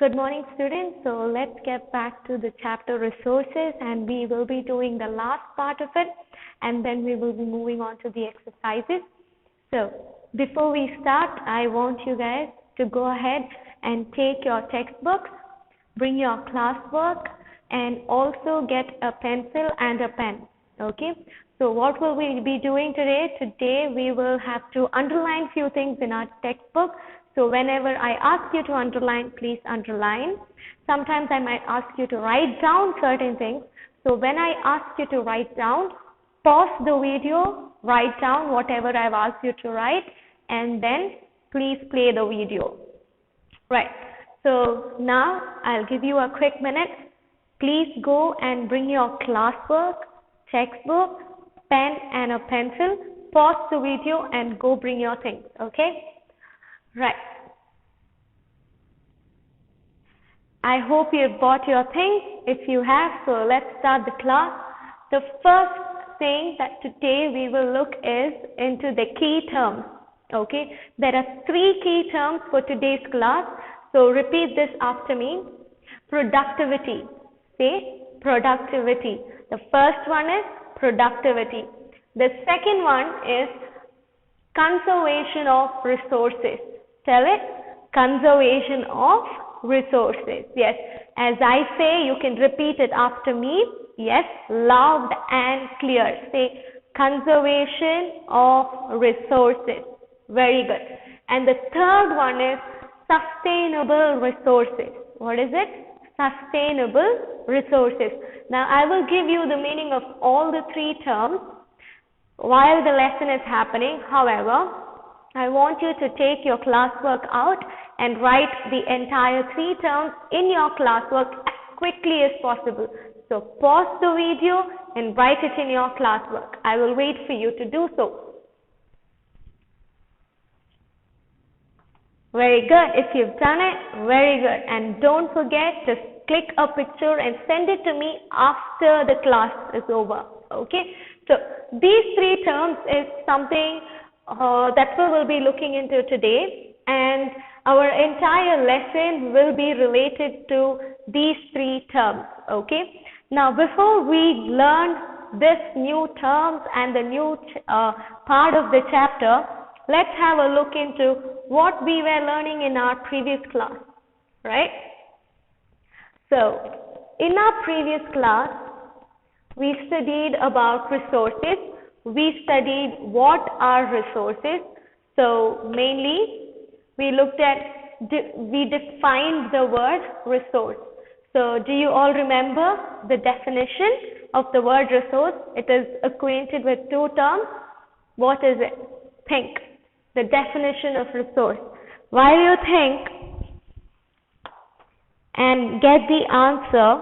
Good morning, students. So let's get back to the chapter resources, and we will be doing the last part of it, and then we will be moving on to the exercises. So before we start, I want you guys to go ahead and take your textbooks, bring your classwork, and also get a pencil and a pen. Okay? So what will we be doing today? Today we will have to underline few things in our textbook. So whenever I ask you to underline, please underline. Sometimes I might ask you to write down certain things. So when I ask you to write down, pause the video, write down whatever I've asked you to write, and then please play the video. Right. So now I'll give you a quick minute. Please go and bring your classwork, textbook, pen and a pencil. Pause the video and go bring your things. Okay? Right. I hope you've bought your things. If you have, so let's start the class. The first thing that today we will look is into the key terms. Okay. There are 3 key terms for today's class. So repeat this after me. Productivity. Say productivity. The first one is productivity. The second one is conservation of resources. Tell it. Conservation of resources. Yes. As I say, you can repeat it after me. Yes. Loud and clear. Say conservation of resources. Very good. And the third one is sustainable resources. What is it? Sustainable resources. Now I will give you the meaning of all the 3 terms while the lesson is happening. However, I want you to take your classwork out and write the entire 3 terms in your classwork as quickly as possible. So pause the video and write it in your classwork. I will wait for you to do so. Very good. If you've done it, very good. And don't forget to click a picture and send it to me after the class is over. Okay. So these 3 terms is something that we will be looking into today, and our entire lesson will be related to these 3 terms. Okay. Now before we learn this new terms and the new part of the chapter, let's have a look into what we were learning in our previous class, right? So in our previous class, we studied about resources. We studied what are resources. So mainly we looked at, we defined the word resource. So do you all remember the definition of the word resource? It is acquainted with 2 terms. What is it? Think. The definition of resource. While you think and get the answer,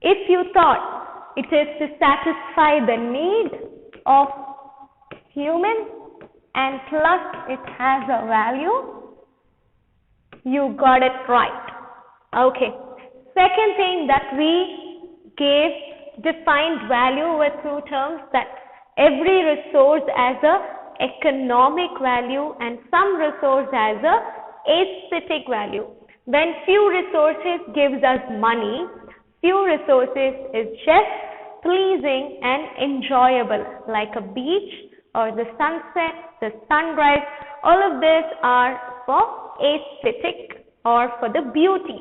if you thought it is to satisfy the need of human and plus it has a value, you got it right. Okay. Second thing that we defined value with 2 terms, that every resource has a economic value and some resource has a aesthetic value. When few resources gives us money, few resources is just pleasing and enjoyable, like a beach or the sunset, the sunrise. All of these are for aesthetic or for the beauty.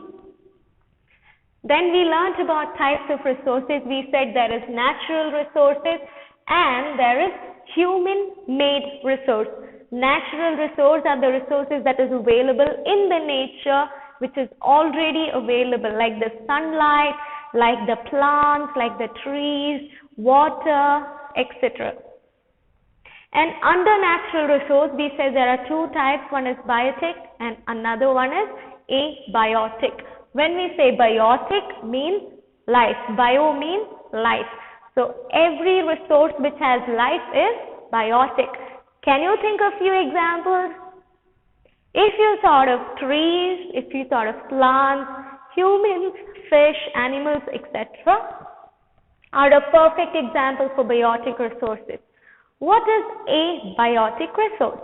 Then we learnt about types of resources. We said there is natural resources and there is human-made resource. Natural resource are the resources that is available in the nature, which is already available, like the sunlight, like the plants, like the trees, water, etc. And under natural resource, we said there are 2 types. One is biotic and another one is abiotic. When we say biotic, means life. Bio means life. So every resource which has life is biotic. Can you think of few examples? If you thought of trees, if you thought of plants, humans, fish, animals, etc. are a perfect example for biotic resources. What is a biotic resource?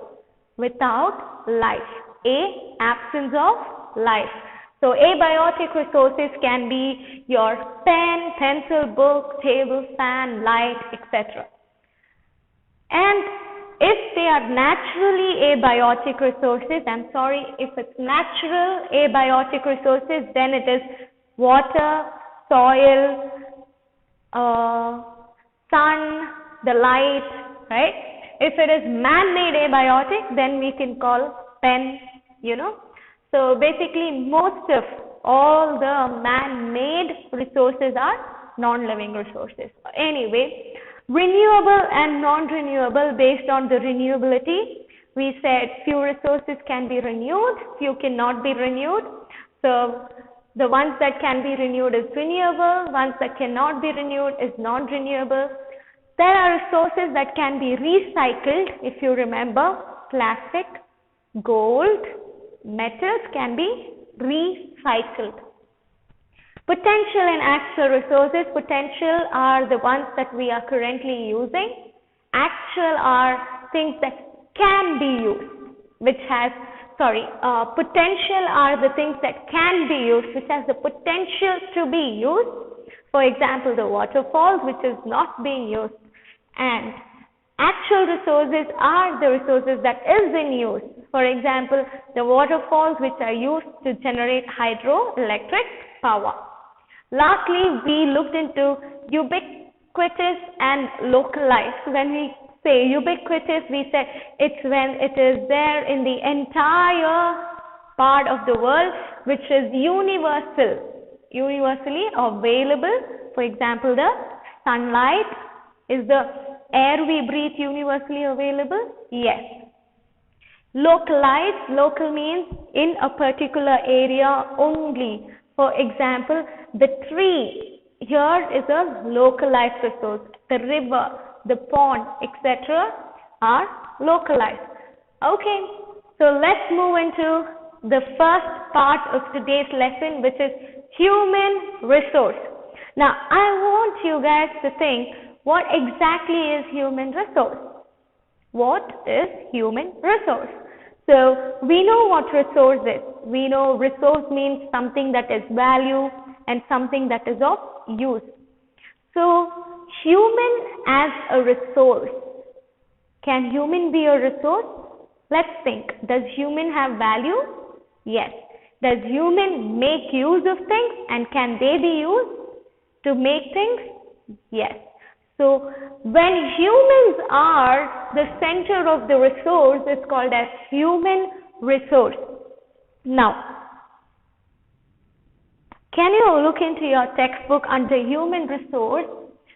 Without life. A, absence of life. So abiotic resources can be your pen, pencil, book, table, fan, light, etc. And if they are naturally abiotic resources, I'm sorry, if it's natural abiotic resources, then it is water, soil, sun, the light, right? If it is man-made abiotic, then we can call pen, you know. So basically most of all the man-made resources are non-living resources. Anyway, renewable and non-renewable based on the renewability. We said few resources can be renewed, few cannot be renewed. So the ones that can be renewed is renewable, ones that cannot be renewed is non-renewable. There are resources that can be recycled, if you remember, plastic, gold, metals can be recycled. Potential and actual resources. Potential are the ones that we are currently using. Actual are things that can be used, potential are the things that can be used, which has the potential to be used. For example, the waterfalls, which is not being used. And actual resources are the resources that is in use. For example, the waterfalls which are used to generate hydroelectric power. Lastly, we looked into ubiquitous and localized. When we say ubiquitous, we said it's when it is there in the entire part of the world, which is universally available. For example, the sunlight. Is the air we breathe universally available? Yes. Localized, local means in a particular area only. For example, the tree here is a localized resource. The river, the pond, etc. are localized. Okay, so let's move into the first part of today's lesson, which is human resource. Now, I want you guys to think, what exactly is human resource? What is human resource? So, we know what resource is. We know resource means something that is value and something that is of use. So, human as a resource. Can human be a resource? Let's think. Does human have value? Yes. Does human make use of things, and can they be used to make things? Yes. So, when humans are the center of the resource, it's called as human resource. Now, can you look into your textbook under human resource,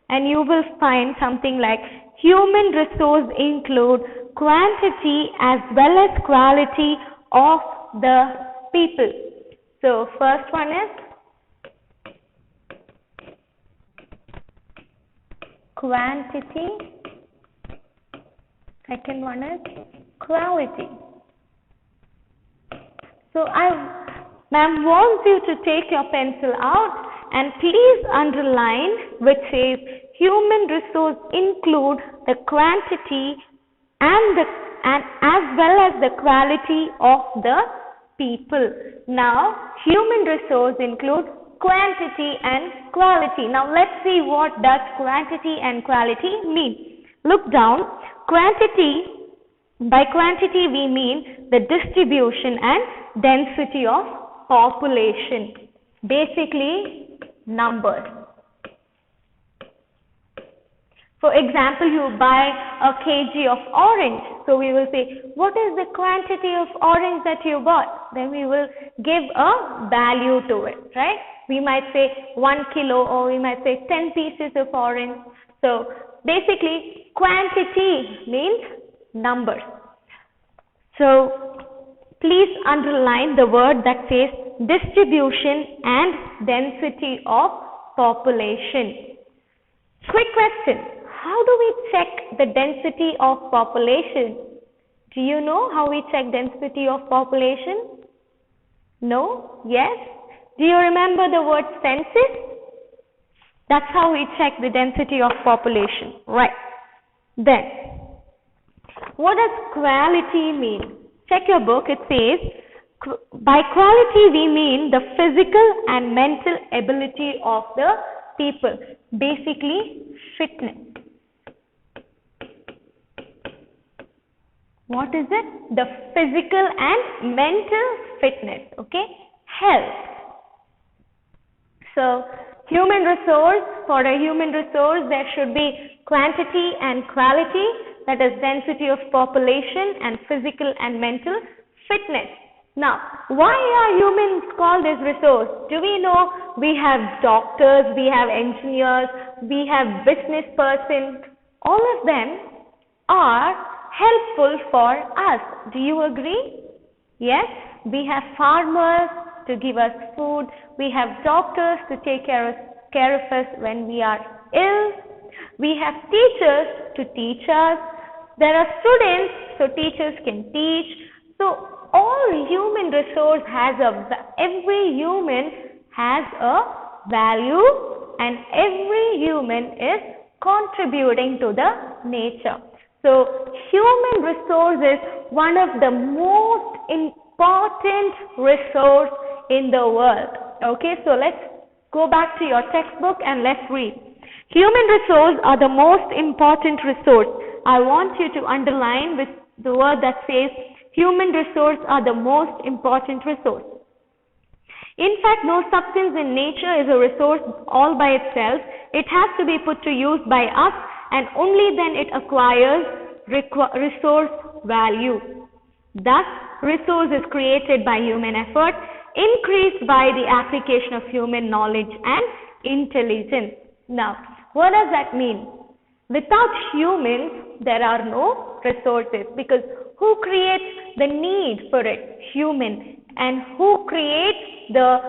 and you will find something like human resource include quantity as well as quality of the people. So, first one is quantity, second one is quality. So, ma'am wants you to take your pencil out and please underline which says human resource include the quantity and as well as the quality of the people. Now, human resource include quantity and quality. Now, let's see what does quantity and quality mean. Look down. Quantity, by quantity we mean the distribution and density of population. Basically, numbers. For example, you buy a kg of orange. So, we will say, what is the quantity of orange that you bought? Then we will give a value to it, right? We might say 1 kilo, or we might say 10 pieces of orange. So, basically, quantity means numbers. So, please underline the word that says distribution and density of population. Quick question. How do we check the density of population? Do you know how we check density of population? No? Yes? Do you remember the word census? That's how we check the density of population. Right. Then, what does quality mean? check your book, it says, by quality we mean the physical and mental ability of the people. Basically, fitness. What is it? The physical and mental fitness, okay? Health. So, human resource, for a human resource, there should be quantity and quality, that is density of population and physical and mental fitness. Now, why are humans called as resource? Do we know we have doctors, we have engineers, we have business persons, all of them are helpful for us. Do you agree? Yes, we have farmers to give us food, we have doctors to take care of us when we are ill, we have teachers to teach us, there are students so teachers can teach. So all human resource every human has a value and every human is contributing to the nature. So human resource is one of the most important resource in the world. Okay, so let's go back to your textbook and let's read. Human resource are the most important resource. I want you to underline with the word that says human resource are the most important resource. In fact, no substance in nature is a resource all by itself. It has to be put to use by us and only then it acquires resource value. Thus, resource is created by human effort, increased by the application of human knowledge and intelligence. Now, what does that mean? Without humans, there are no resources, because who creates the need for it? Human. And who creates the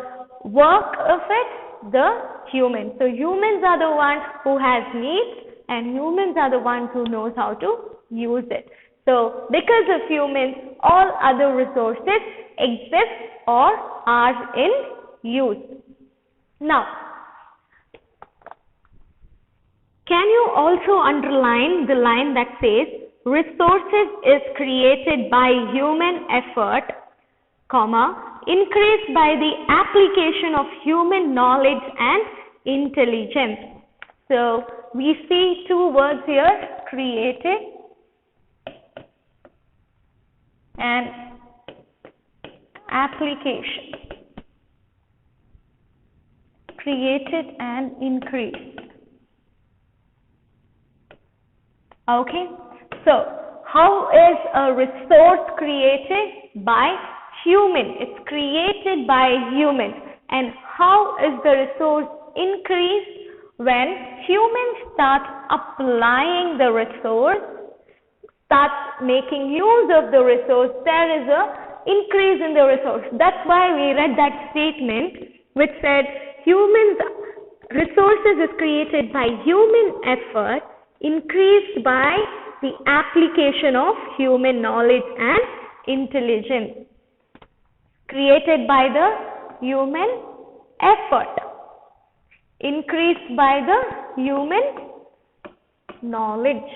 work of it? The human. So humans are the ones who has needs and humans are the ones who knows how to use it. So because of humans, all other resources exist or are in use. Now, can you also underline the line that says resources is created by human effort, comma, increased by the application of human knowledge and intelligence. So we see two words here, created and application. Created and increased. Okay, so how is a resource created? By human. It's created by humans. And how is the resource increased? When humans start applying the resource, start making use of the resource, there is a increase in the resource. That's why we read that statement which said resources is created by human effort, increased by the application of human knowledge and intelligence. Created by the human effort, increased by the human knowledge.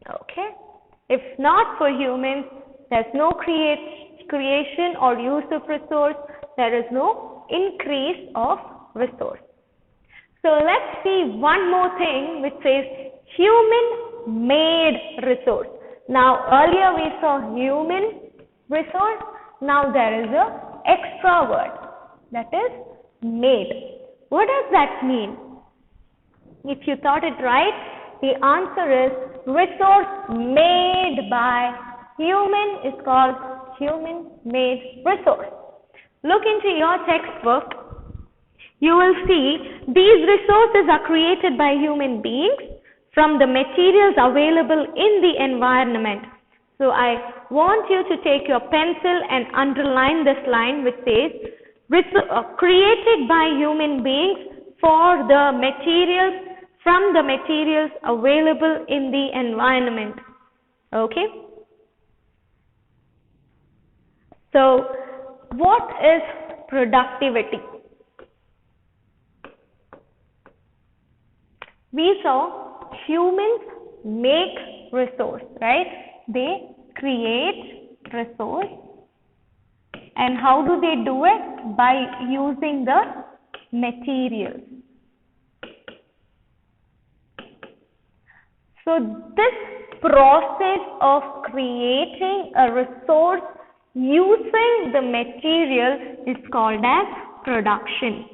Okay, if not for humans, there's no creation or use of resource, there is no increase of resource. So let's see one more thing which says human made resource. Now earlier we saw human resource, now there is a extra word, that is made. What does that mean? If you thought it right, the answer is resource made by human is called human made resource. Look into your textbook. You will see these resources are created by human beings from the materials available in the environment. So I want you to take your pencil and underline this line which says created by human beings for the materials, from the materials available in the environment. Okay? So what is productivity? We saw humans make resource, right? They create resource. And how do they do it? By using the materials. So this process of creating a resource using the material is called as production.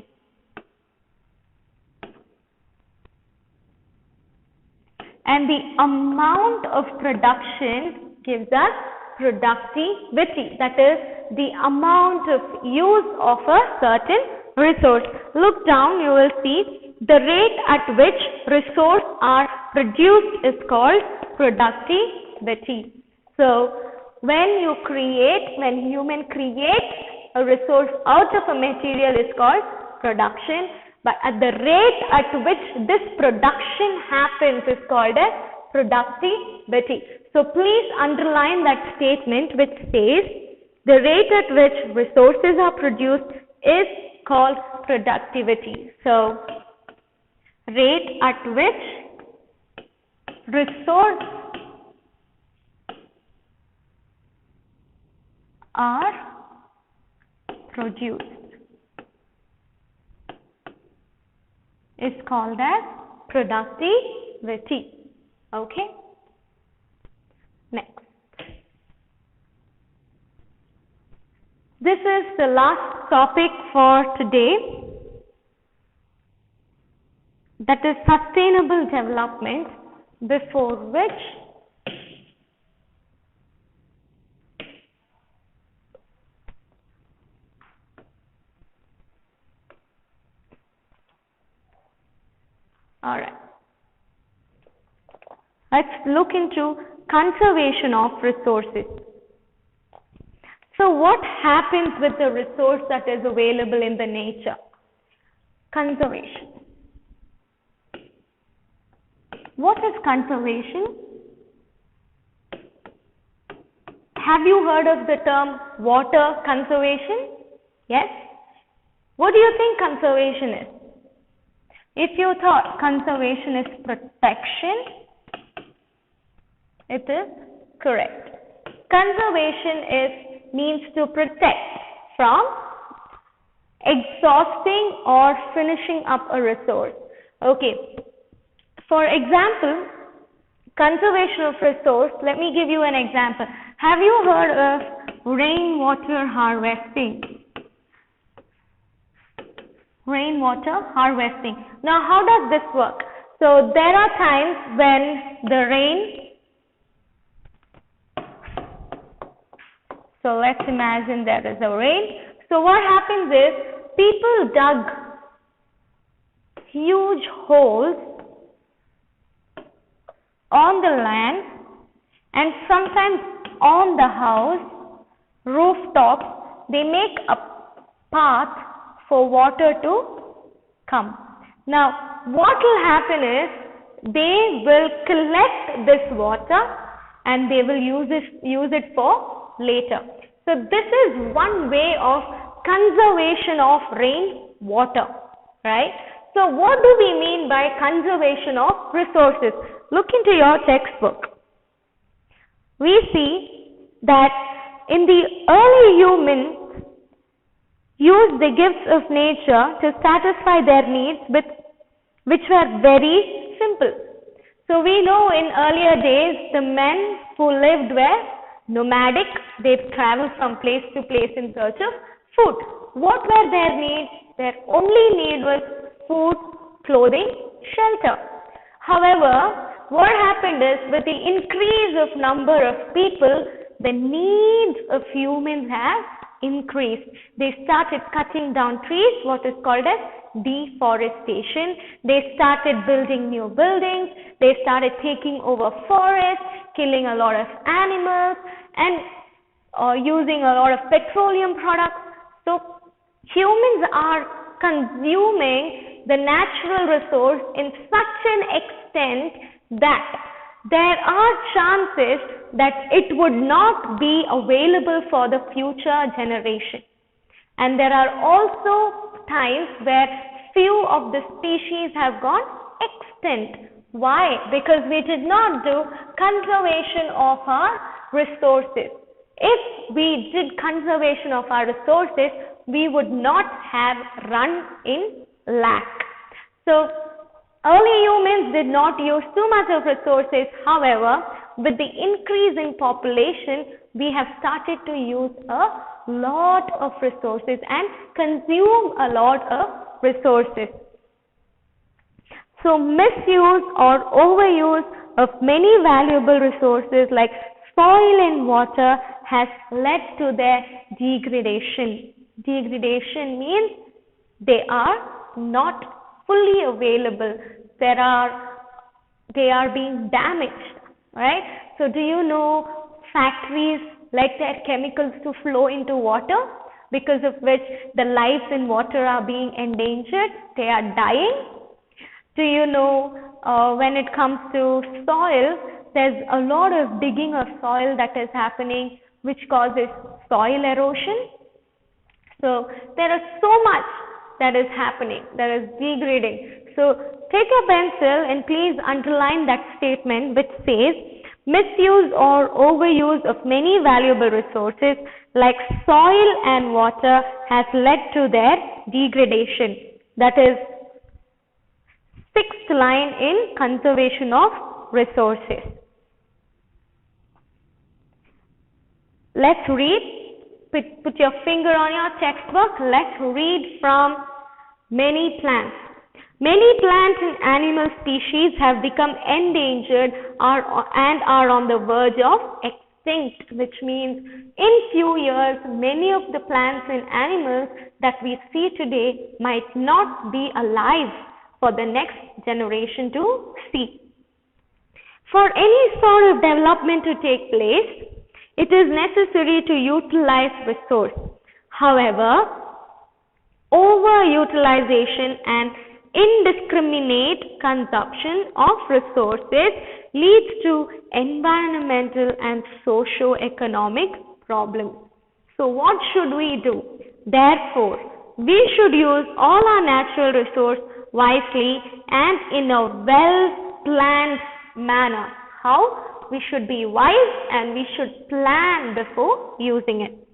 And the amount of production gives us productivity. That is the amount of use of a certain resource. Look down, you will see the rate at which resources are produced is called productivity. So when human creates a resource out of a material is called production, but at the rate at which this production happens is called as productivity. So please underline that statement which says the rate at which resources are produced is called productivity. So rate at which resources are produced is called as productivity. Okay. Next. This is the last topic for today. That is sustainable development, before which alright. Let's look into conservation of resources. So what happens with the resource that is available in the nature? Conservation. What is conservation? Have you heard of the term water conservation? Yes? What do you think conservation is? If you thought conservation is protection, it is correct. Conservation means to protect from exhausting or finishing up a resource. Okay. For example, conservation of resource, let me give you an example. Have you heard of rainwater harvesting? Rainwater harvesting. Now, how does this work? So, there are times when the rain, so let's imagine there is a rain. So, what happens is, people dug huge holes on the land and sometimes on the house, rooftops, they make a path for water to come. Now, what will happen is, they will collect this water and they will use it for later. So, this is one way of conservation of rainwater, right? So, what do we mean by conservation of resources? Look into your textbook. We see that in the early humans used the gifts of nature to satisfy their needs which were very simple. So we know in earlier days the men who lived were nomadic. They traveled from place to place in search of food. What were their needs? Their only need was food, clothing, shelter. However, what happened is, with the increase of number of people, the needs of humans have increased. They started cutting down trees, what is called as deforestation. They started building new buildings. They started taking over forests, killing a lot of animals, and using a lot of petroleum products. So, humans are consuming the natural resource in such an extent that there are chances that it would not be available for the future generation. And there are also times where few of the species have gone extinct. Why? Because we did not do conservation of our resources. If we did conservation of our resources, we would not have run in lack. So early humans did not use too much of resources. However, with the increase in population, we have started to use a lot of resources and consume a lot of resources. So misuse or overuse of many valuable resources like soil and water has led to their degradation. Degradation means they are not fully available. They are being damaged, right? So do you know factories let their chemicals to flow into water, because of which the lives in water are being endangered? They are dying. Do you know when it comes to soil, there's a lot of digging of soil that is happening, which causes soil erosion. So there is so much that is happening, that is degrading. So take a pencil and please underline that statement which says misuse or overuse of many valuable resources like soil and water has led to their degradation. That is sixth line in conservation of resources. Let's read. Put your finger on your textbook. Let's read from many plants. Many plant and animal species have become endangered and are on the verge of extinct, which means in few years, many of the plants and animals that we see today might not be alive for the next generation to see. For any sort of development to take place, it is necessary to utilize resource. However, overutilization and indiscriminate consumption of resources leads to environmental and socio-economic problems. So what should we do? Therefore, we should use all our natural resource wisely and in a well-planned manner. How? We should be wise and we should plan before using it.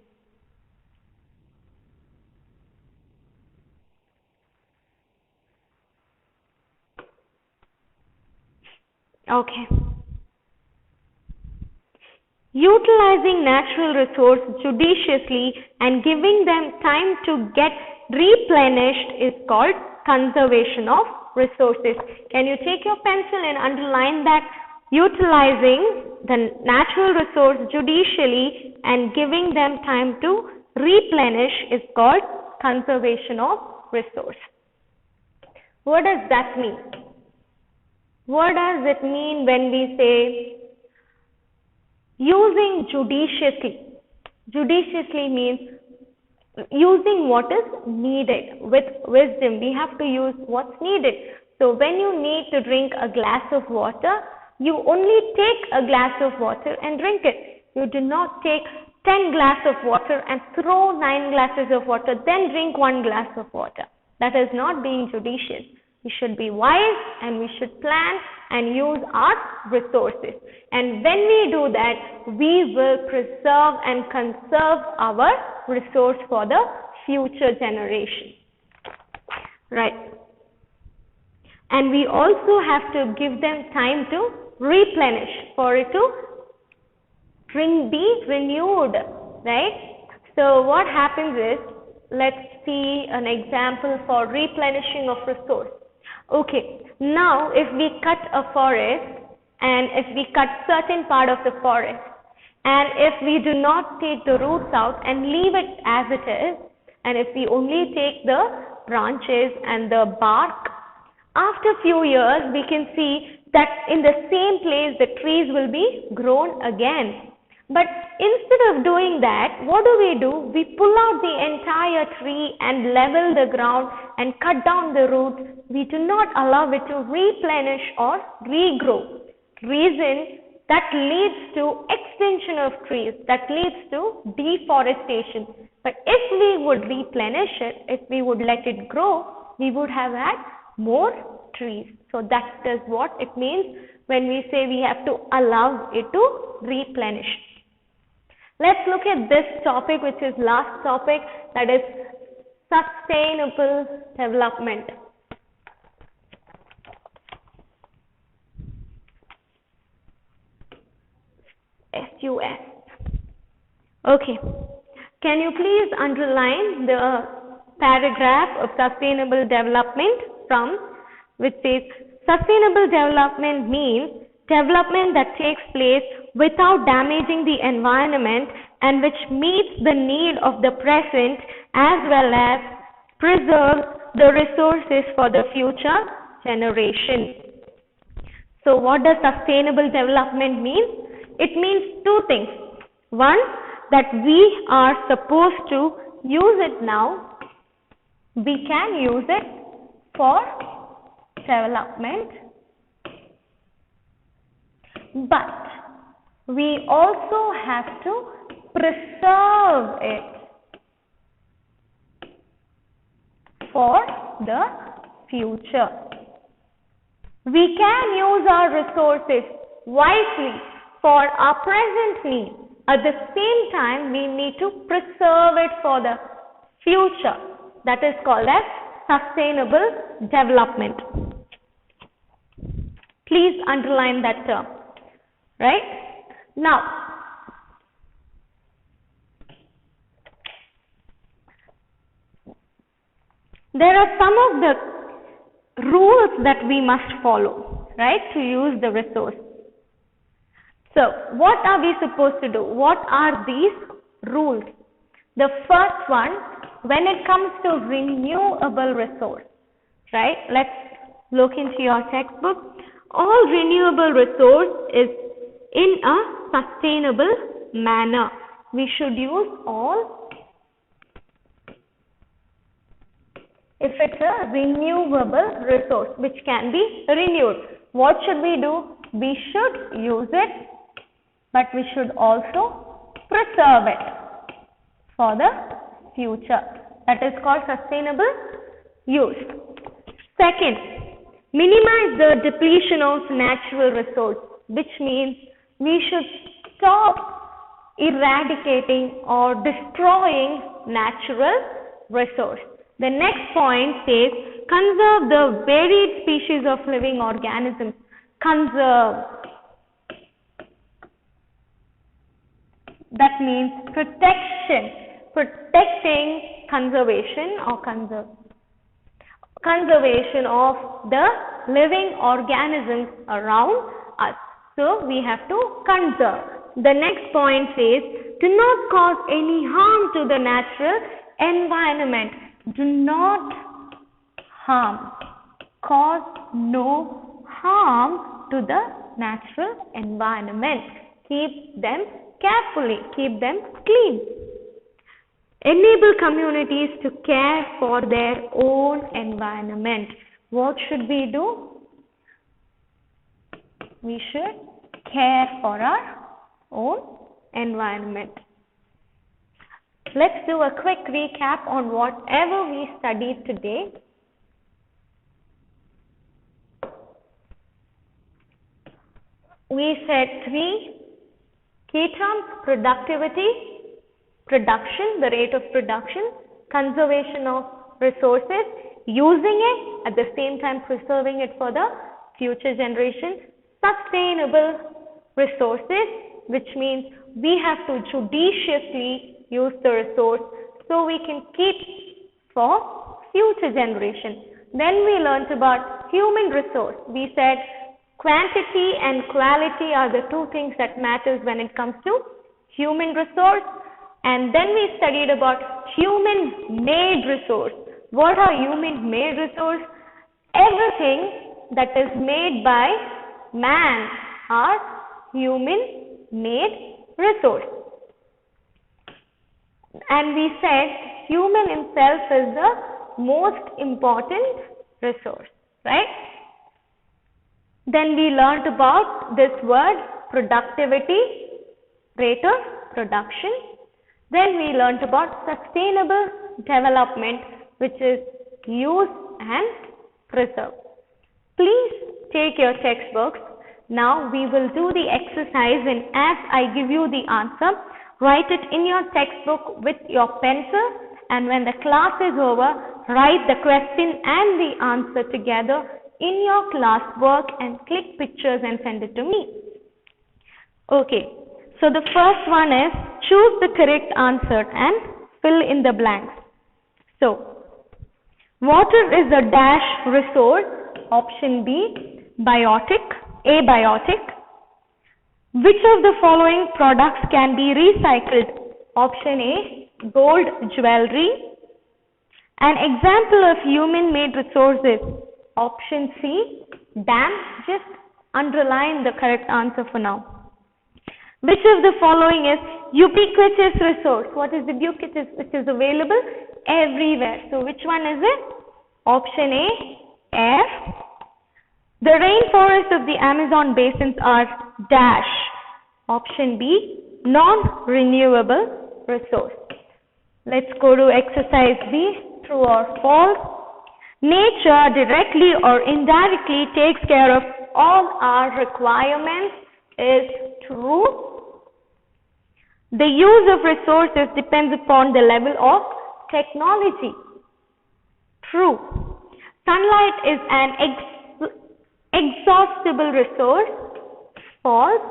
Okay. Utilizing natural resources judiciously and giving them time to get replenished is called conservation of resources. Can you take your pencil and underline that? Utilizing the natural resource judicially and giving them time to replenish is called conservation of resource. What does that mean? What does it mean when we say using judiciously? Judiciously means using what is needed with wisdom. We have to use what's needed. So when you need to drink a glass of water, you only take a glass of water and drink it. You do not take 10 glasses of water and throw 9 glasses of water, then drink 1 glass of water. That is not being judicious. We should be wise and we should plan and use our resources. And when we do that, we will preserve and conserve our resource for the future generation. Right. And we also have to give them time to replenish, for it to be renewed, right? So what happens is, let's see an example for replenishing of resource. Okay, now if we cut a forest and if we cut certain part of the forest and if we do not take the roots out and leave it as it is, and if we only take the branches and the bark, after few years we can see that in the same place the trees will be grown again. But instead of doing that, what do? We pull out the entire tree and level the ground and cut down the roots. We do not allow it to replenish or regrow. Reason, that leads to extinction of trees, that leads to deforestation. But if we would replenish it, if we would let it grow, we would have had more trees. So that is what it means when we say we have to allow it to replenish. Let's look at this topic, which is last topic, that is sustainable development. SUS. Okay. Can you please underline the paragraph of sustainable development from which says sustainable development means development that takes place without damaging the environment and which meets the need of the present as well as preserves the resources for the future generation. So what does sustainable development mean? It means two things. One, that we are supposed to use it now. We can use it for development, but we also have to preserve it for the future. We can use our resources wisely for our present need. At the same time, we need to preserve it for the future. That is called as sustainable development. Please underline that term. Right? Now, there are some of the rules that we must follow, right, to use the resource. So, what are we supposed to do? What are these rules? The first one, when it comes to renewable resource, right? Let's look into your textbook. All renewable resource is in a sustainable manner. We should use all if it's a renewable resource which can be renewed. What should we do? We should use it, but we should also preserve it for the future. That is called sustainable use. Second, minimize the depletion of natural resource, which means we should stop eradicating or destroying natural resource. The next point says conserve the varied species of living organisms. Conserve. That means protection. Protecting conservation or conservation of the living organisms around us. So we have to conserve. The next point says do not cause any harm to the natural environment. Do not harm. Cause no harm to the natural environment. Keep them carefully. Keep them clean. Enable communities to care for their own environment. What should we do? We should care for our own environment. Let's do a quick recap on whatever we studied today. We said three key terms: productivity, production, the rate of production, conservation of resources, using it, at the same time preserving it for the future generation, sustainable resources, which means we have to judiciously use the resource so we can keep for future generation. Then we learnt about human resource. We said quantity and quality are the two things that matters when it comes to human resource. And then we studied about human-made resource. What are human-made resource? Everything that is made by man are human-made resource. And we said human himself is the most important resource, right? Then we learnt about this word productivity, rate of production. Then we learnt about sustainable development, which is use and preserve. Please take your textbooks. Now we will do the exercise, and as I give you the answer, write it in your textbook with your pencil, and when the class is over, write the question and the answer together in your classwork and click pictures and send it to me. Okay, so the first one is choose the correct answer and fill in the blanks. So, water is a dash resource. Option B, biotic, abiotic. Which of the following products can be recycled? Option A, gold jewelry. An example of human-made resources. Option C, dam. Just underline the correct answer for now. Which of the following is ubiquitous resource? What is ubiquitous? It is available everywhere. So which one is it? Option A, air. The rainforests of the Amazon basins are dash. Option B, non-renewable resource. Let's go to exercise B, true or false. Nature directly or indirectly takes care of all our requirements is true. The use of resources depends upon the level of technology. True. Sunlight is an exhaustible resource. False.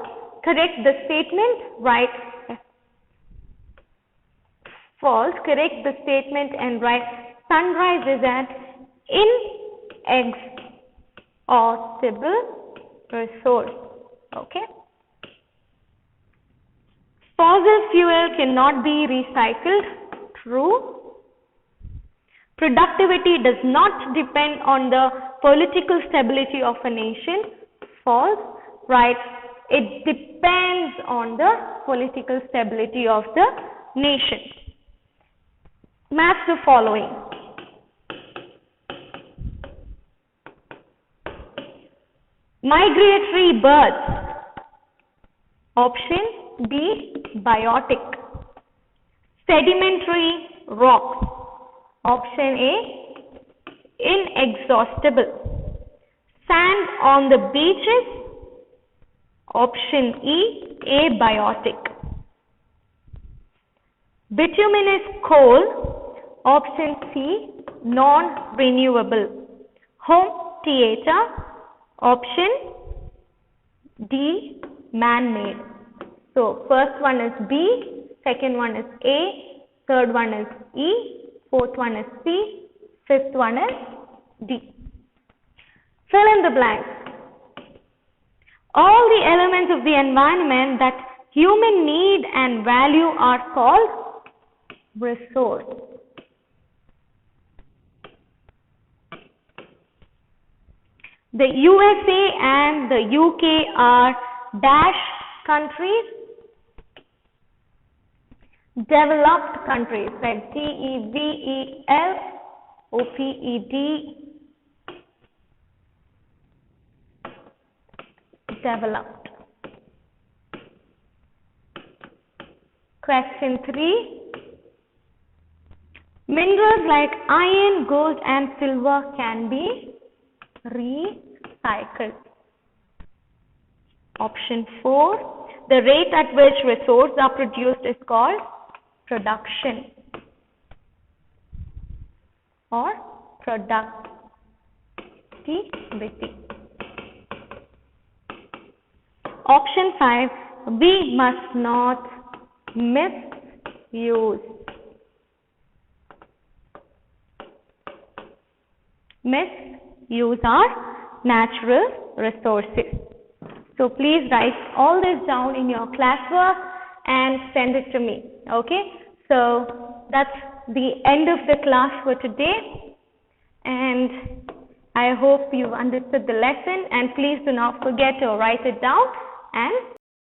Correct the statement. Right. False. Correct the statement and write sunrise is an inexhaustible resource. Okay. Fossil fuel cannot be recycled. True. Productivity does not depend on the political stability of a nation. False. Right. It depends on the political stability of the nation. Match the following. Migratory birds. Option B, biotic. Sedimentary rocks. Option A, inexhaustible. Sand on the beaches. Option E, abiotic. Bituminous coal. Option C, non-renewable. Home theater. Option D, man-made. So, first one is B, second one is A, third one is E, fourth one is C, fifth one is D. Fill in the blanks. All the elements of the environment that human need and value are called resource. The USA and the UK are dash countries. Developed countries like DEVELOPED. Developed. Question 3. Minerals like iron, gold and silver can be recycled. Option 4. The rate at which resources are produced is called production or productivity. Option 5. We must not misuse our natural resources. So please write all this down in your classwork and send it to me. Okay. So that's the end of the class for today. And I hope you understood the lesson. And please do not forget to write it down and